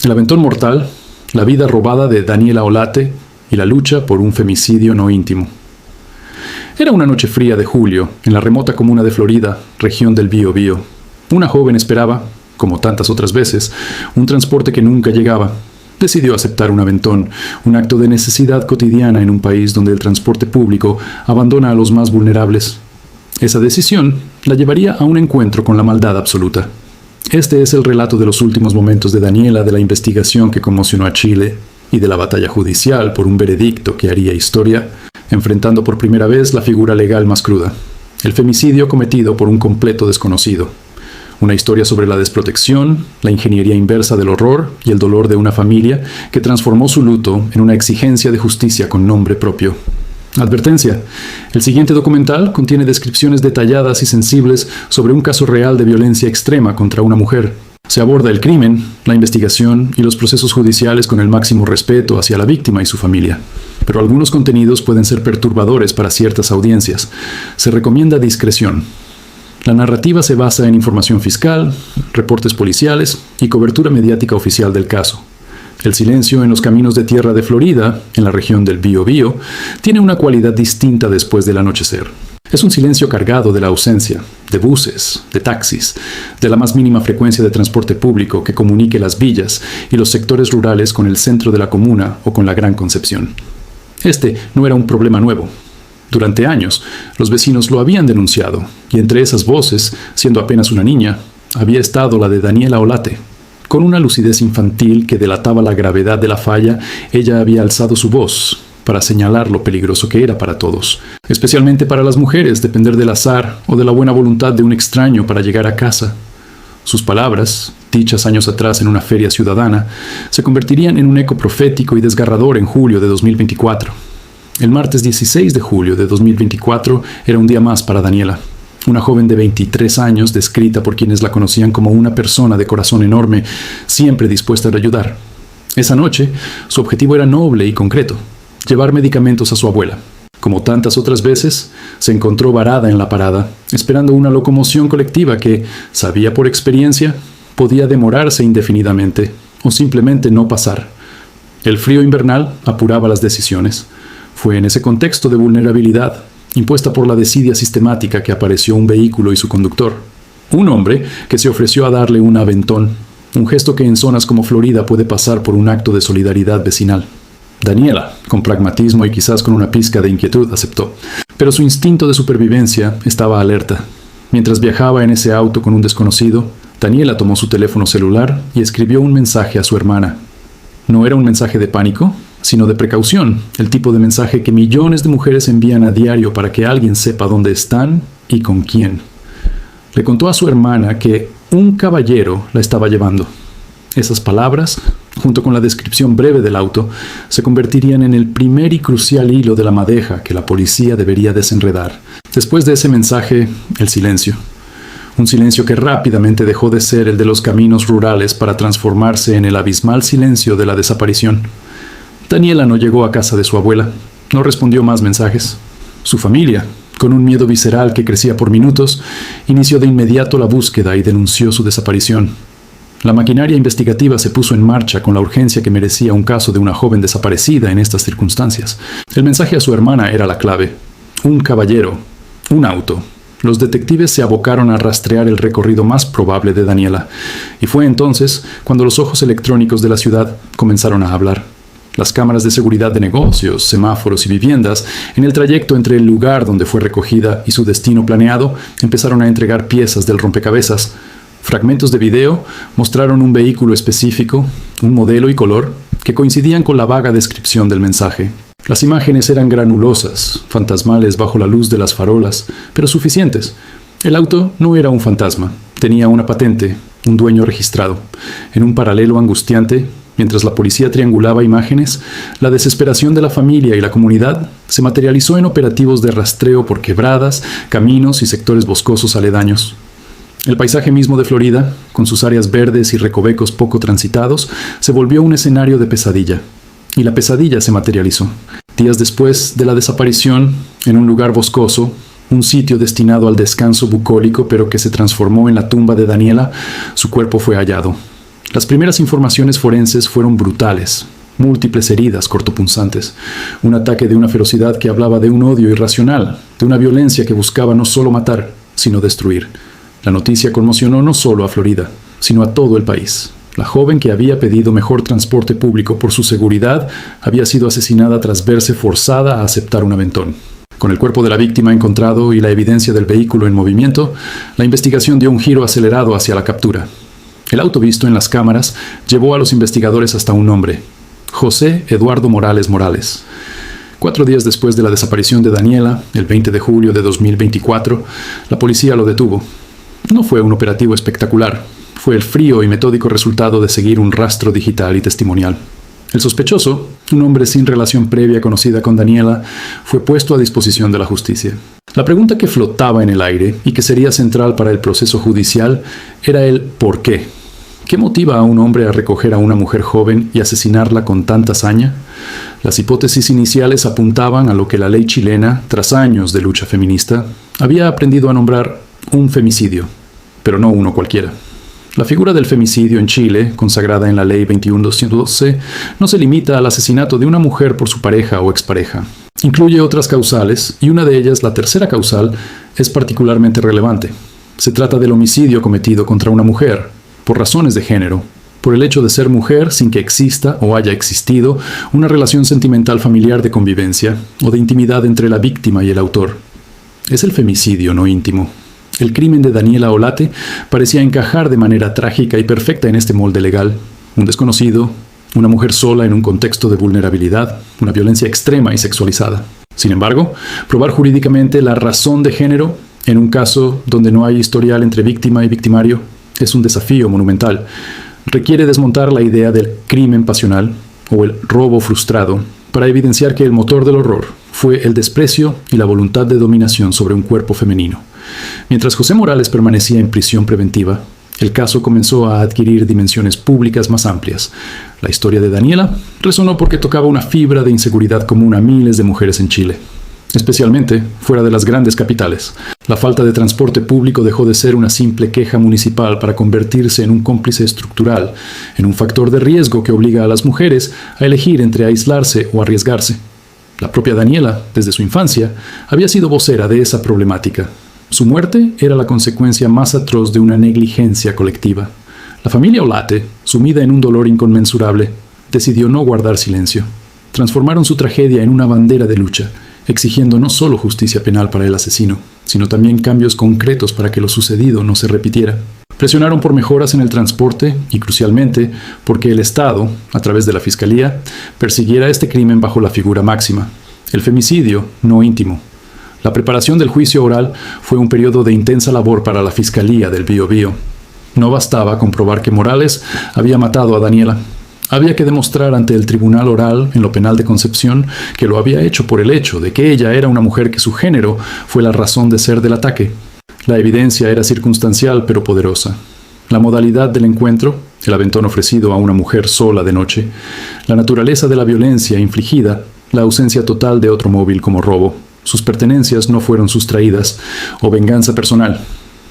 El aventón mortal, la vida robada de Daniela Olate y la lucha por un femicidio no íntimo. Era una noche fría de julio, en la remota comuna de Florida, región del Bío-Bío. Una joven esperaba, como tantas otras veces, un transporte que nunca llegaba. Decidió aceptar un aventón, un acto de necesidad cotidiana en un país donde el transporte público abandona a los más vulnerables. Esa decisión la llevaría a un encuentro con la maldad absoluta. Este es el relato de los últimos momentos de Daniela, de la investigación que conmocionó a Chile y de la batalla judicial por un veredicto que haría historia, enfrentando por primera vez la figura legal más cruda, el femicidio cometido por un completo desconocido. Una historia sobre la desprotección, la ingeniería inversa del horror y el dolor de una familia que transformó su luto en una exigencia de justicia con nombre propio. Advertencia: el siguiente documental contiene descripciones detalladas y sensibles sobre un caso real de violencia extrema contra una mujer. Se aborda el crimen, la investigación y los procesos judiciales con el máximo respeto hacia la víctima y su familia. Pero algunos contenidos pueden ser perturbadores para ciertas audiencias. Se recomienda discreción. La narrativa se basa en información fiscal, reportes policiales y cobertura mediática oficial del caso. El silencio en los caminos de tierra de Florida, en la región del Bío-Bío, tiene una cualidad distinta después del anochecer. Es un silencio cargado de la ausencia, de buses, de taxis, de la más mínima frecuencia de transporte público que comunique las villas y los sectores rurales con el centro de la comuna o con la Gran Concepción. Este no era un problema nuevo. Durante años, los vecinos lo habían denunciado, y entre esas voces, siendo apenas una niña, había estado la de Daniela Olate. Con una lucidez infantil que delataba la gravedad de la falla, ella había alzado su voz para señalar lo peligroso que era para todos, especialmente para las mujeres, depender del azar o de la buena voluntad de un extraño para llegar a casa. Sus palabras, dichas años atrás en una feria ciudadana, se convertirían en un eco profético y desgarrador en julio de 2024. El martes 16 de julio de 2024 era un día más para Daniela. Una joven de 23 años, descrita por quienes la conocían como una persona de corazón enorme, siempre dispuesta a ayudar. Esa noche, su objetivo era noble y concreto: llevar medicamentos a su abuela. Como tantas otras veces, se encontró varada en la parada, esperando una locomoción colectiva que, sabía por experiencia, podía demorarse indefinidamente o simplemente no pasar. El frío invernal apuraba las decisiones. Fue en ese contexto de vulnerabilidad, impuesta por la desidia sistemática, que apareció un vehículo y su conductor. Un hombre que se ofreció a darle un aventón, un gesto que en zonas como Florida puede pasar por un acto de solidaridad vecinal. Daniela, con pragmatismo y quizás con una pizca de inquietud, aceptó. Pero su instinto de supervivencia estaba alerta. Mientras viajaba en ese auto con un desconocido, Daniela tomó su teléfono celular y escribió un mensaje a su hermana. No era un mensaje de pánico, sino de precaución, el tipo de mensaje que millones de mujeres envían a diario para que alguien sepa dónde están y con quién. Le contó a su hermana que un caballero la estaba llevando. Esas palabras, junto con la descripción breve del auto, se convertirían en el primer y crucial hilo de la madeja que la policía debería desenredar. Después de ese mensaje, el silencio. Un silencio que rápidamente dejó de ser el de los caminos rurales para transformarse en el abismal silencio de la desaparición. Daniela no llegó a casa de su abuela, no respondió más mensajes. Su familia, con un miedo visceral que crecía por minutos, inició de inmediato la búsqueda y denunció su desaparición. La maquinaria investigativa se puso en marcha con la urgencia que merecía un caso de una joven desaparecida en estas circunstancias. El mensaje a su hermana era la clave. Un caballero, un auto. Los detectives se abocaron a rastrear el recorrido más probable de Daniela, y fue entonces cuando los ojos electrónicos de la ciudad comenzaron a hablar. Las cámaras de seguridad de negocios, semáforos y viviendas, en el trayecto entre el lugar donde fue recogida y su destino planeado, empezaron a entregar piezas del rompecabezas. Fragmentos de video mostraron un vehículo específico, un modelo y color, que coincidían con la vaga descripción del mensaje. Las imágenes eran granulosas, fantasmales bajo la luz de las farolas, pero suficientes. El auto no era un fantasma, tenía una patente, un dueño registrado. En un paralelo angustiante, mientras la policía triangulaba imágenes, la desesperación de la familia y la comunidad se materializó en operativos de rastreo por quebradas, caminos y sectores boscosos aledaños. El paisaje mismo de Florida, con sus áreas verdes y recovecos poco transitados, se volvió un escenario de pesadilla. Y la pesadilla se materializó. Días después de la desaparición, en un lugar boscoso, un sitio destinado al descanso bucólico, pero que se transformó en la tumba de Daniela, su cuerpo fue hallado. Las primeras informaciones forenses fueron brutales. Múltiples heridas cortopunzantes, un ataque de una ferocidad que hablaba de un odio irracional, de una violencia que buscaba no solo matar, sino destruir. La noticia conmocionó no solo a Florida, sino a todo el país. La joven que había pedido mejor transporte público por su seguridad había sido asesinada tras verse forzada a aceptar un aventón. Con el cuerpo de la víctima encontrado y la evidencia del vehículo en movimiento, la investigación dio un giro acelerado hacia la captura. El auto visto en las cámaras llevó a los investigadores hasta un hombre: José Eduardo Morales Morales. 4 días después de la desaparición de Daniela, el 20 de julio de 2024, la policía lo detuvo. No fue un operativo espectacular, fue el frío y metódico resultado de seguir un rastro digital y testimonial. El sospechoso, un hombre sin relación previa conocida con Daniela, fue puesto a disposición de la justicia. La pregunta que flotaba en el aire y que sería central para el proceso judicial era el ¿por qué? ¿Qué motiva a un hombre a recoger a una mujer joven y asesinarla con tanta hazaña? Las hipótesis iniciales apuntaban a lo que la ley chilena, tras años de lucha feminista, había aprendido a nombrar un femicidio, pero no uno cualquiera. La figura del femicidio en Chile, consagrada en la Ley 21.212, no se limita al asesinato de una mujer por su pareja o expareja. Incluye otras causales, y una de ellas, la tercera causal, es particularmente relevante. Se trata del homicidio cometido contra una mujer, por razones de género, por el hecho de ser mujer sin que exista o haya existido una relación sentimental familiar de convivencia o de intimidad entre la víctima y el autor. Es el femicidio no íntimo. El crimen de Daniela Olate parecía encajar de manera trágica y perfecta en este molde legal. Un desconocido, una mujer sola en un contexto de vulnerabilidad, una violencia extrema y sexualizada. Sin embargo, probar jurídicamente la razón de género en un caso donde no hay historial entre víctima y victimario es un desafío monumental. Requiere desmontar la idea del crimen pasional o el robo frustrado para evidenciar que el motor del horror fue el desprecio y la voluntad de dominación sobre un cuerpo femenino. Mientras José Morales permanecía en prisión preventiva, el caso comenzó a adquirir dimensiones públicas más amplias. La historia de Daniela resonó porque tocaba una fibra de inseguridad común a miles de mujeres en Chile, especialmente fuera de las grandes capitales. La falta de transporte público dejó de ser una simple queja municipal para convertirse en un cómplice estructural, en un factor de riesgo que obliga a las mujeres a elegir entre aislarse o arriesgarse. La propia Daniela, desde su infancia, había sido vocera de esa problemática. Su muerte era la consecuencia más atroz de una negligencia colectiva. La familia Olate, sumida en un dolor inconmensurable, decidió no guardar silencio. Transformaron su tragedia en una bandera de lucha, exigiendo no solo justicia penal para el asesino, sino también cambios concretos para que lo sucedido no se repitiera. Presionaron por mejoras en el transporte y, crucialmente, porque el Estado, a través de la Fiscalía, persiguiera este crimen bajo la figura máxima, el femicidio no íntimo. La preparación del juicio oral fue un periodo de intensa labor para la Fiscalía del Biobío. No bastaba comprobar que Morales había matado a Daniela. Había que demostrar ante el tribunal oral en lo penal de Concepción que lo había hecho por el hecho de que ella era una mujer que su género fue la razón de ser del ataque. La evidencia era circunstancial pero poderosa. La modalidad del encuentro, el aventón ofrecido a una mujer sola de noche, la naturaleza de la violencia infligida, la ausencia total de otro móvil como robo, sus pertenencias no fueron sustraídas, o venganza personal.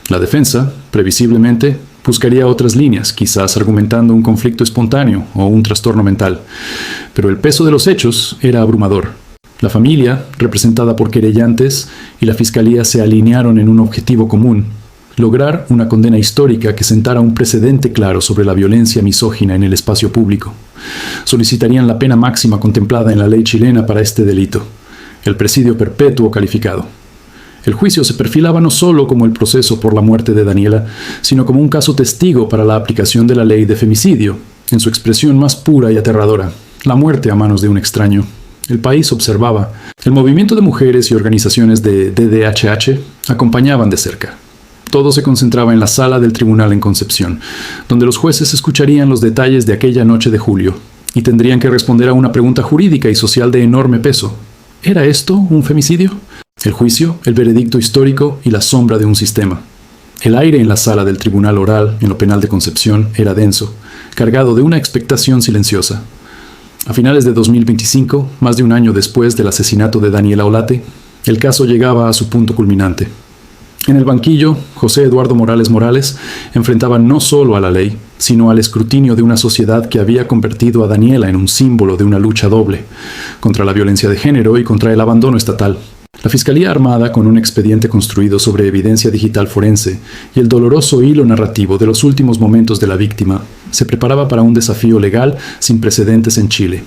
La defensa, previsiblemente, buscaría otras líneas, quizás argumentando un conflicto espontáneo o un trastorno mental. Pero el peso de los hechos era abrumador. La familia, representada por querellantes, y la fiscalía se alinearon en un objetivo común: lograr una condena histórica que sentara un precedente claro sobre la violencia misógina en el espacio público. Solicitarían la pena máxima contemplada en la ley chilena para este delito: el presidio perpetuo calificado. El juicio se perfilaba no solo como el proceso por la muerte de Daniela, sino como un caso testigo para la aplicación de la ley de femicidio, en su expresión más pura y aterradora: la muerte a manos de un extraño. El país observaba. El movimiento de mujeres y organizaciones de DDHH acompañaban de cerca. Todo se concentraba en la sala del tribunal en Concepción, donde los jueces escucharían los detalles de aquella noche de julio y tendrían que responder a una pregunta jurídica y social de enorme peso. ¿Era esto un femicidio? El juicio, el veredicto histórico y la sombra de un sistema. El aire en la sala del tribunal oral en lo penal de Concepción era denso, cargado de una expectación silenciosa. A finales de 2025, más de un año después del asesinato de Daniela Olate, el caso llegaba a su punto culminante. En el banquillo, José Eduardo Morales Morales enfrentaba no solo a la ley, sino al escrutinio de una sociedad que había convertido a Daniela en un símbolo de una lucha doble, contra la violencia de género y contra el abandono estatal. La Fiscalía Armada, con un expediente construido sobre evidencia digital forense y el doloroso hilo narrativo de los últimos momentos de la víctima, se preparaba para un desafío legal sin precedentes en Chile.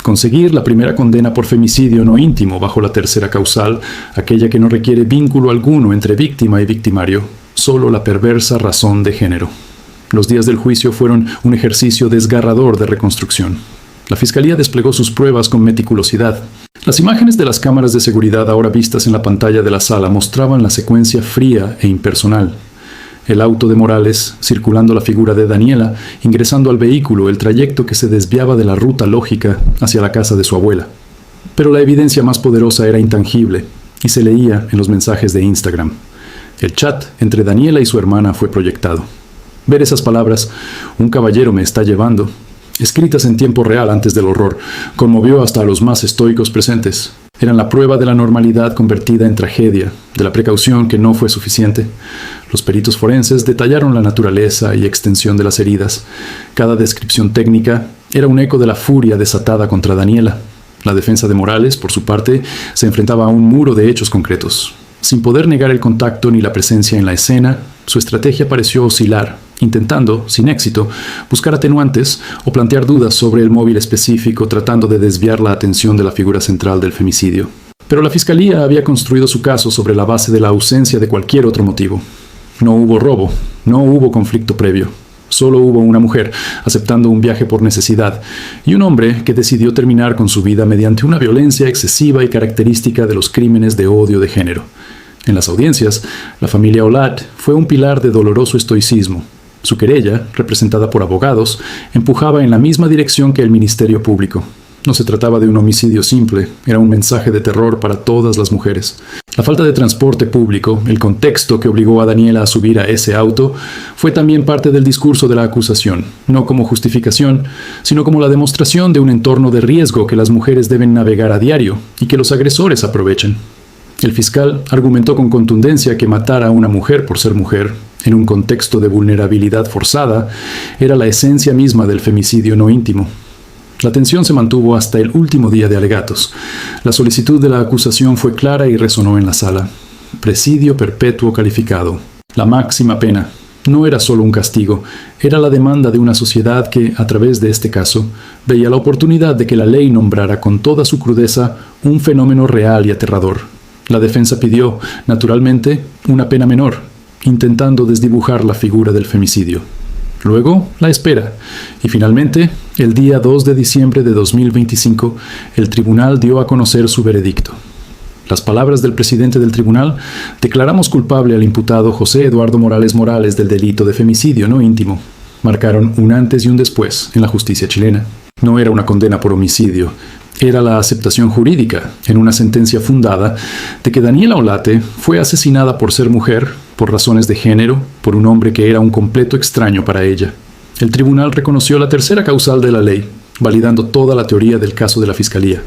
Conseguir la primera condena por femicidio no íntimo bajo la tercera causal, aquella que no requiere vínculo alguno entre víctima y victimario, solo la perversa razón de género. Los días del juicio fueron un ejercicio desgarrador de reconstrucción. La Fiscalía desplegó sus pruebas con meticulosidad. Las imágenes de las cámaras de seguridad ahora vistas en la pantalla de la sala mostraban la secuencia fría e impersonal. El auto de Morales, circulando la figura de Daniela, ingresando al vehículo, el trayecto que se desviaba de la ruta lógica hacia la casa de su abuela. Pero la evidencia más poderosa era intangible y se leía en los mensajes de Instagram. El chat entre Daniela y su hermana fue proyectado. Ver esas palabras, "un caballero me está llevando", escritas en tiempo real antes del horror, conmovió hasta a los más estoicos presentes. Eran la prueba de la normalidad convertida en tragedia, de la precaución que no fue suficiente. Los peritos forenses detallaron la naturaleza y extensión de las heridas. Cada descripción técnica era un eco de la furia desatada contra Daniela. La defensa de Morales, por su parte, se enfrentaba a un muro de hechos concretos. Sin poder negar el contacto ni la presencia en la escena, su estrategia pareció oscilar, intentando, sin éxito, buscar atenuantes o plantear dudas sobre el móvil específico, tratando de desviar la atención de la figura central del femicidio. Pero la Fiscalía había construido su caso sobre la base de la ausencia de cualquier otro motivo. No hubo robo, no hubo conflicto previo. Solo hubo una mujer aceptando un viaje por necesidad y un hombre que decidió terminar con su vida mediante una violencia excesiva y característica de los crímenes de odio de género. En las audiencias, la familia Olat fue un pilar de doloroso estoicismo. Su querella, representada por abogados, empujaba en la misma dirección que el Ministerio Público. No se trataba de un homicidio simple, era un mensaje de terror para todas las mujeres. La falta de transporte público, el contexto que obligó a Daniela a subir a ese auto, fue también parte del discurso de la acusación, no como justificación, sino como la demostración de un entorno de riesgo que las mujeres deben navegar a diario y que los agresores aprovechan. El fiscal argumentó con contundencia que matar a una mujer por ser mujer, en un contexto de vulnerabilidad forzada, era la esencia misma del femicidio no íntimo. La tensión se mantuvo hasta el último día de alegatos. La solicitud de la acusación fue clara y resonó en la sala. Presidio perpetuo calificado. La máxima pena. No era solo un castigo, era la demanda de una sociedad que, a través de este caso, veía la oportunidad de que la ley nombrara con toda su crudeza un fenómeno real y aterrador. La defensa pidió, naturalmente, una pena menor, intentando desdibujar la figura del femicidio. Luego, la espera. Y finalmente, el día 2 de diciembre de 2025, el tribunal dio a conocer su veredicto. Las palabras del presidente del tribunal: declaramos culpable al imputado José Eduardo Morales Morales del delito de femicidio no íntimo, marcaron un antes y un después en la justicia chilena. No era una condena por homicidio, era la aceptación jurídica, en una sentencia fundada, de que Daniela Olate fue asesinada por ser mujer, por razones de género, por un hombre que era un completo extraño para ella. El tribunal reconoció la tercera causal de la ley, validando toda la teoría del caso de la Fiscalía.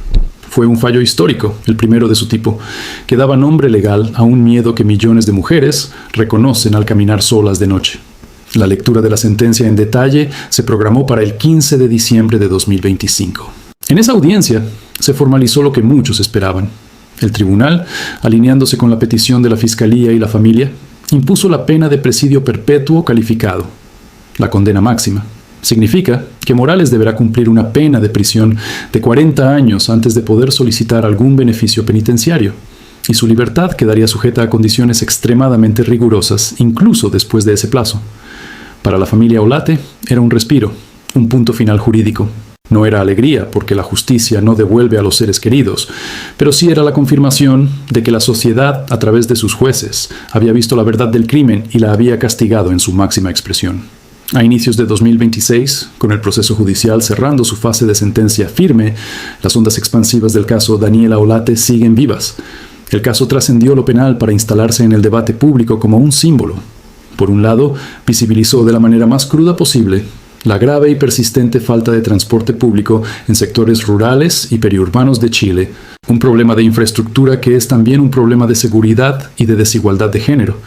Fue un fallo histórico, el primero de su tipo, que daba nombre legal a un miedo que millones de mujeres reconocen al caminar solas de noche. La lectura de la sentencia en detalle se programó para el 15 de diciembre de 2025. En esa audiencia se formalizó lo que muchos esperaban. El tribunal, alineándose con la petición de la Fiscalía y la familia, impuso la pena de presidio perpetuo calificado, la condena máxima. Significa que Morales deberá cumplir una pena de prisión de 40 años antes de poder solicitar algún beneficio penitenciario, y su libertad quedaría sujeta a condiciones extremadamente rigurosas, incluso después de ese plazo. Para la familia Olate era un respiro, un punto final jurídico. No era alegría, porque la justicia no devuelve a los seres queridos, pero sí era la confirmación de que la sociedad, a través de sus jueces, había visto la verdad del crimen y la había castigado en su máxima expresión. A inicios de 2026, con el proceso judicial cerrando su fase de sentencia firme, las ondas expansivas del caso Daniela Olate siguen vivas. El caso trascendió lo penal para instalarse en el debate público como un símbolo. Por un lado, visibilizó de la manera más cruda posible la grave y persistente falta de transporte público en sectores rurales y periurbanos de Chile, un problema de infraestructura que es también un problema de seguridad y de desigualdad de género.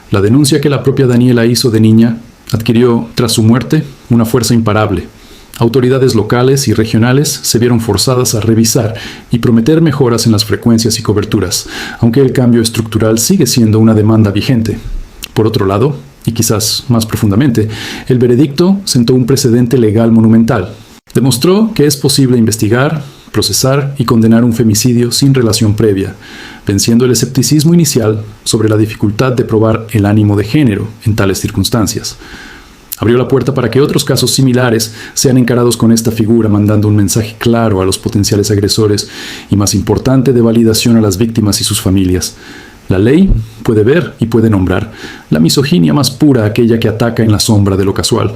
La denuncia que la propia Daniela hizo de niña adquirió, tras su muerte, una fuerza imparable. Autoridades locales y regionales se vieron forzadas a revisar y prometer mejoras en las frecuencias y coberturas, aunque el cambio estructural sigue siendo una demanda vigente. Por otro lado, y quizás más profundamente, el veredicto sentó un precedente legal monumental. Demostró que es posible investigar, procesar y condenar un femicidio sin relación previa, venciendo el escepticismo inicial sobre la dificultad de probar el ánimo de género en tales circunstancias. Abrió la puerta para que otros casos similares sean encarados con esta figura, mandando un mensaje claro a los potenciales agresores y, más importante, de validación a las víctimas y sus familias. La ley puede ver y puede nombrar la misoginia más pura, aquella que ataca en la sombra de lo casual.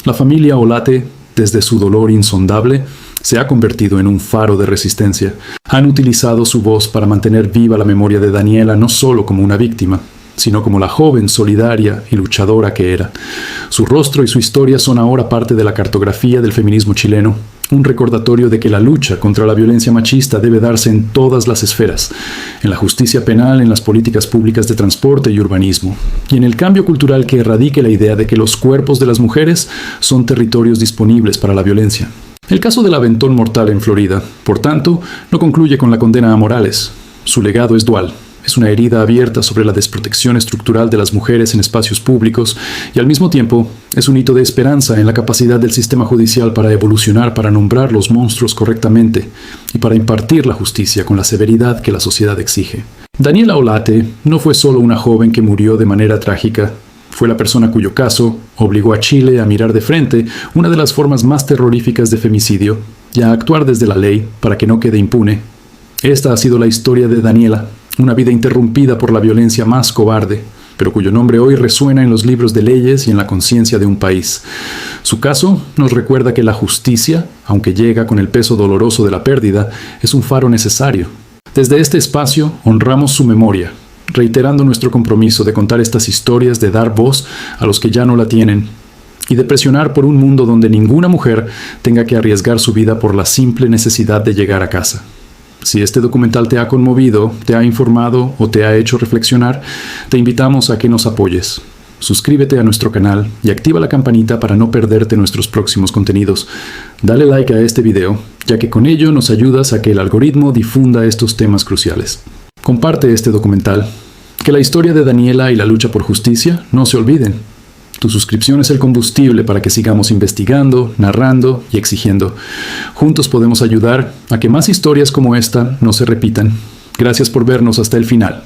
La familia Olate, desde su dolor insondable, se ha convertido en un faro de resistencia. Han utilizado su voz para mantener viva la memoria de Daniela no solo como una víctima, sino como la joven, solidaria y luchadora que era. Su rostro y su historia son ahora parte de la cartografía del feminismo chileno, un recordatorio de que la lucha contra la violencia machista debe darse en todas las esferas, en la justicia penal, en las políticas públicas de transporte y urbanismo, y en el cambio cultural que erradique la idea de que los cuerpos de las mujeres son territorios disponibles para la violencia. El caso del aventón mortal en Florida, por tanto, no concluye con la condena a Morales. Su legado es dual. Es una herida abierta sobre la desprotección estructural de las mujeres en espacios públicos y al mismo tiempo es un hito de esperanza en la capacidad del sistema judicial para evolucionar, para nombrar los monstruos correctamente y para impartir la justicia con la severidad que la sociedad exige. Daniela Olate no fue solo una joven que murió de manera trágica. Fue la persona cuyo caso obligó a Chile a mirar de frente una de las formas más terroríficas de femicidio y a actuar desde la ley para que no quede impune. Esta ha sido la historia de Daniela, una vida interrumpida por la violencia más cobarde, pero cuyo nombre hoy resuena en los libros de leyes y en la conciencia de un país. Su caso nos recuerda que la justicia, aunque llega con el peso doloroso de la pérdida, es un faro necesario. Desde este espacio honramos su memoria, reiterando nuestro compromiso de contar estas historias, de dar voz a los que ya no la tienen, y de presionar por un mundo donde ninguna mujer tenga que arriesgar su vida por la simple necesidad de llegar a casa. Si este documental te ha conmovido, te ha informado o te ha hecho reflexionar, te invitamos a que nos apoyes. Suscríbete a nuestro canal y activa la campanita para no perderte nuestros próximos contenidos. Dale like a este video, ya que con ello nos ayudas a que el algoritmo difunda estos temas cruciales. Comparte este documental. Que la historia de Daniela y la lucha por justicia no se olviden. Tu suscripción es el combustible para que sigamos investigando, narrando y exigiendo. Juntos podemos ayudar a que más historias como esta no se repitan. Gracias por vernos hasta el final.